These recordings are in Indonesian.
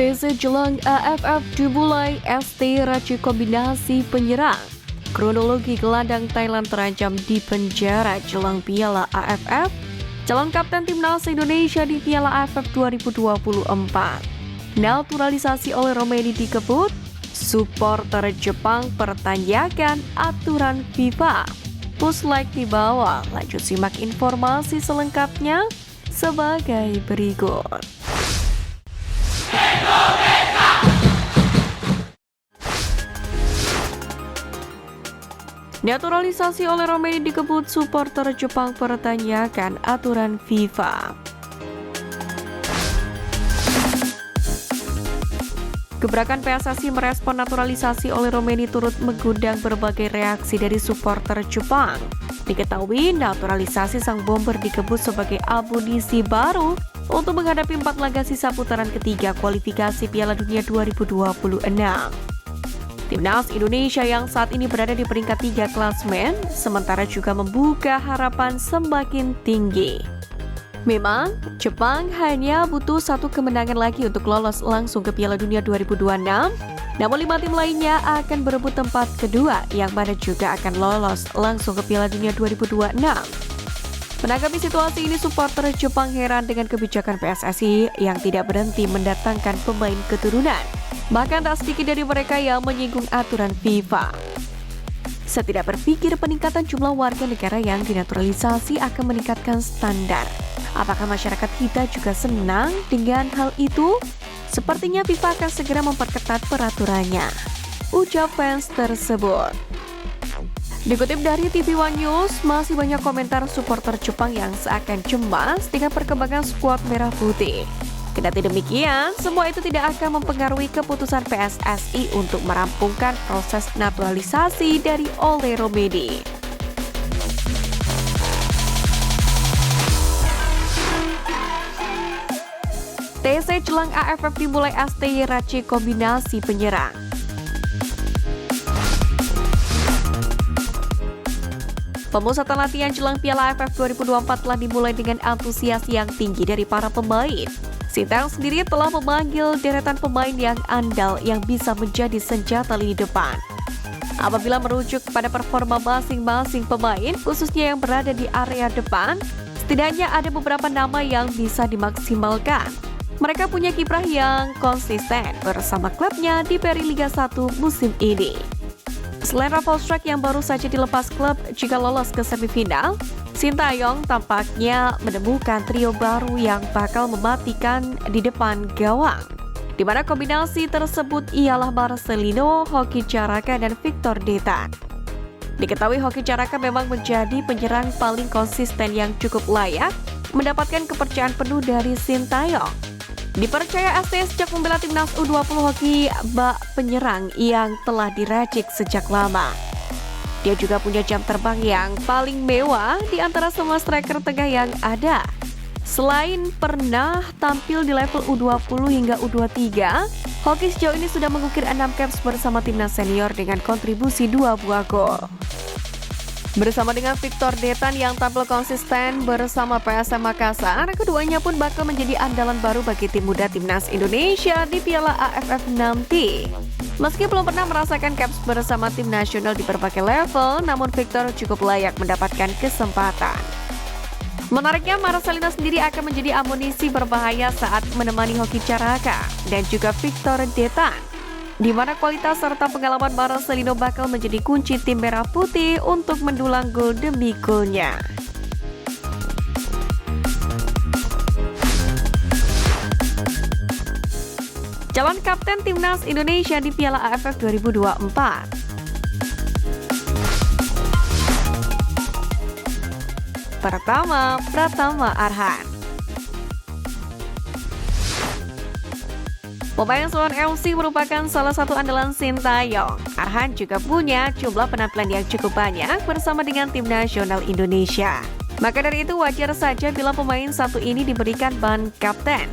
TC jelang AFF dimulai, ST raci kombinasi penyerang. Kronologi gelandang Thailand terancam di penjara jelang Piala AFF. Calon kapten timnas Indonesia di Piala AFF 2024. Naturalisasi oleh Romeni dikebut. Supporter Jepang pertanyakan aturan FIFA. Push like di bawah. Lanjut simak informasi selengkapnya sebagai berikut. Naturalisasi oleh Romeni dikebut, supporter Jepang pertanyakan aturan FIFA. Gebrakan PSSI merespon naturalisasi oleh Romeni turut mengundang berbagai reaksi dari supporter Jepang. Diketahui naturalisasi sang bomber dikebut sebagai amunisi baru untuk menghadapi 4 laga sisa putaran ketiga kualifikasi Piala Dunia 2026. Timnas Indonesia yang saat ini berada di peringkat 3 klasemen, sementara juga membuka harapan semakin tinggi. Memang, Jepang hanya butuh 1 kemenangan lagi untuk lolos langsung ke Piala Dunia 2026, namun 5 tim lainnya akan berebut tempat kedua, yang mana juga akan lolos langsung ke Piala Dunia 2026. Menanggapi situasi ini, supporter Jepang heran dengan kebijakan PSSI yang tidak berhenti mendatangkan pemain keturunan. Bahkan tak sedikit dari mereka yang menyinggung aturan FIFA. Saya tidak berpikir peningkatan jumlah warga negara yang dinaturalisasi akan meningkatkan standar. Apakah masyarakat kita juga senang dengan hal itu? Sepertinya FIFA akan segera memperketat peraturannya, ucap fans tersebut. Dikutip dari TV One News, masih banyak komentar supporter Jepang yang seakan cemas dengan perkembangan skuad merah putih. Kendati demikian, semua itu tidak akan mempengaruhi keputusan PSSI untuk merampungkan proses naturalisasi dari Ole Romeni. TC jelang AFF dimulai, STY raci kombinasi penyerang. Pemusatan latihan jelang Piala AFF 2024 telah dimulai dengan antusias yang tinggi dari para pemain. Sintayong sendiri telah memanggil deretan pemain yang andal yang bisa menjadi senjata lini depan. Apabila merujuk pada performa masing-masing pemain, khususnya yang berada di area depan, setidaknya ada beberapa nama yang bisa dimaksimalkan. Mereka punya kiprah yang konsisten bersama klubnya di Peri Liga 1 musim ini. Selain Rafael Struijk yang baru saja dilepas klub jika lolos ke semifinal, Sintayong tampaknya menemukan trio baru yang bakal mematikan di depan gawang, di mana kombinasi tersebut ialah Marcelino, Hoki Caraka, dan Victor Detan. Diketahui Hoki Caraka memang menjadi penyerang paling konsisten yang cukup layak mendapatkan kepercayaan penuh dari Sintayong. Dipercaya ST sejak membela timnas U20, Hoki bak penyerang yang telah diracik sejak lama. Dia juga punya jam terbang yang paling mewah di antara semua striker tengah yang ada. Selain pernah tampil di level U20 hingga U23, Hoki sejauh ini sudah mengukir 6 caps bersama timnas senior dengan kontribusi 2 buah gol. Bersama dengan Victor Detan yang tampil konsisten bersama PSM Makassar, keduanya pun bakal menjadi andalan baru bagi tim muda timnas Indonesia di Piala AFF nanti. Meski belum pernah merasakan caps bersama tim nasional di berbagai level, namun Victor cukup layak mendapatkan kesempatan. Menariknya, Marcelino sendiri akan menjadi amunisi berbahaya saat menemani Hoki Caraka dan juga Victor Detan, di mana kualitas serta pengalaman Marcelino bakal menjadi kunci tim merah putih untuk mendulang gol demi golnya. Calon kapten timnas Indonesia di Piala AFF 2024. Pertama, Pratama Arhan. Pemain Suwon FC merupakan salah satu andalan Sintayong. Arhan juga punya jumlah penampilan yang cukup banyak bersama dengan tim nasional Indonesia. Maka dari itu wajar saja bila pemain satu ini diberikan ban kapten,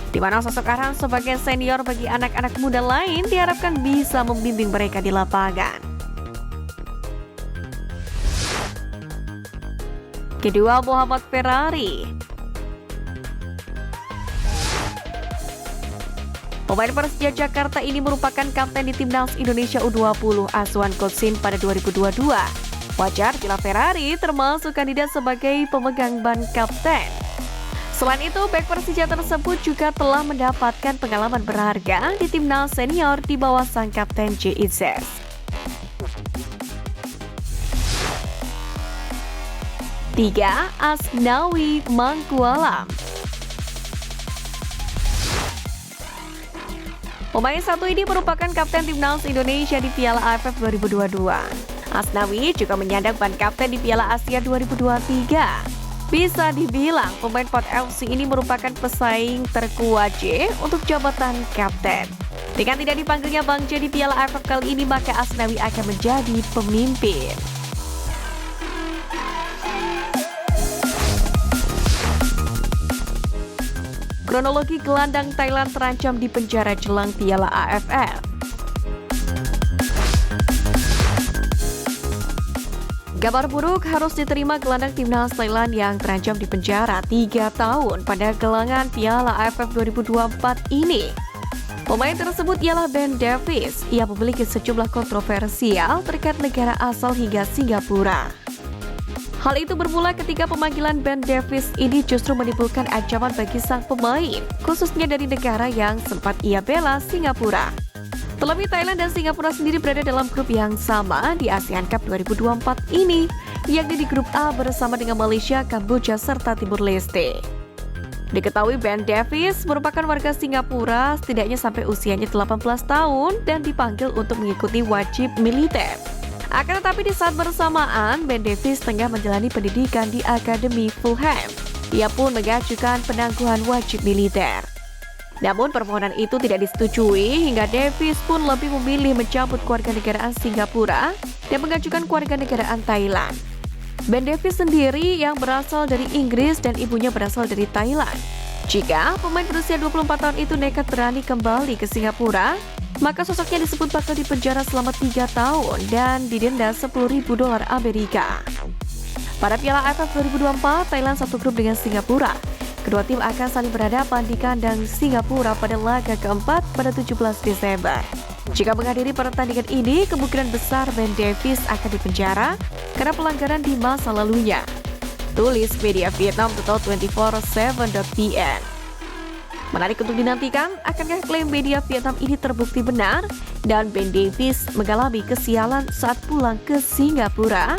di mana sosok Arhan sebagai senior bagi anak-anak muda lain diharapkan bisa membimbing mereka di lapangan. Kedua, Muhammad Ferrari. Pemain Persija Jakarta ini merupakan kapten di Timnas Indonesia U20 asuhan Coach Shin pada 2022. Wajar bila Ferrari termasuk kandidat sebagai pemegang ban kapten. Selain itu, bek Persija tersebut juga telah mendapatkan pengalaman berharga di Timnas senior di bawah sang kapten JIZ. 3. Asnawi Mangkualam. Pemain satu ini merupakan kapten Timnas Indonesia di Piala AFF 2022. Asnawi juga menyandang ban kapten di Piala Asia 2023. Bisa dibilang pemain Port FC ini merupakan pesaing terkuat J untuk jabatan kapten. Dengan tidak dipanggilnya Bang J di Piala AFF kali ini, maka Asnawi akan menjadi pemimpin. Kronologi gelandang Thailand terancam di penjara jelang Piala AFF. Kabar buruk harus diterima gelandang timnas Thailand yang terancam di penjara 3 tahun pada gelangan Piala AFF 2024 ini. Pemain tersebut ialah Ben Davies. Ia memiliki sejumlah kontroversial terkait negara asal hingga Singapura. Hal itu bermula ketika pemanggilan Ben Davies ini justru menimbulkan ancaman bagi sang pemain, khususnya dari negara yang sempat ia bela, Singapura. Terlebih Thailand dan Singapura sendiri berada dalam grup yang sama di ASEAN Cup 2024 ini, yakni di grup A bersama dengan Malaysia, Kamboja, serta Timur Leste. Diketahui Ben Davies merupakan warga Singapura setidaknya sampai usianya 18 tahun dan dipanggil untuk mengikuti wajib militer. Akan tetapi di saat bersamaan, Ben Davies tengah menjalani pendidikan di Akademi Fulham. Ia pun mengajukan penangguhan wajib militer. Namun permohonan itu tidak disetujui hingga Davies pun lebih memilih mencabut kewarganegaraan Singapura dan mengajukan kewarganegaraan Thailand. Ben Davies sendiri yang berasal dari Inggris dan ibunya berasal dari Thailand. Jika pemain berusia 24 tahun itu nekat berani kembali ke Singapura, maka sosoknya disebut bakal dipenjara selama 3 tahun dan didenda $10.000 Amerika. Pada Piala AFF 2024, Thailand satu grup dengan Singapura. Kedua tim akan saling berhadapan di kandang Singapura pada laga keempat pada 17 Desember. Jika menghadiri pertandingan ini, kemungkinan besar Ben Davies akan dipenjara karena pelanggaran di masa lalunya. Tulis media Vietnam Total 24/7.vn. Menarik untuk dinantikan, akankah klaim media Vietnam ini terbukti benar dan Ben Davies mengalami kesialan saat pulang ke Singapura?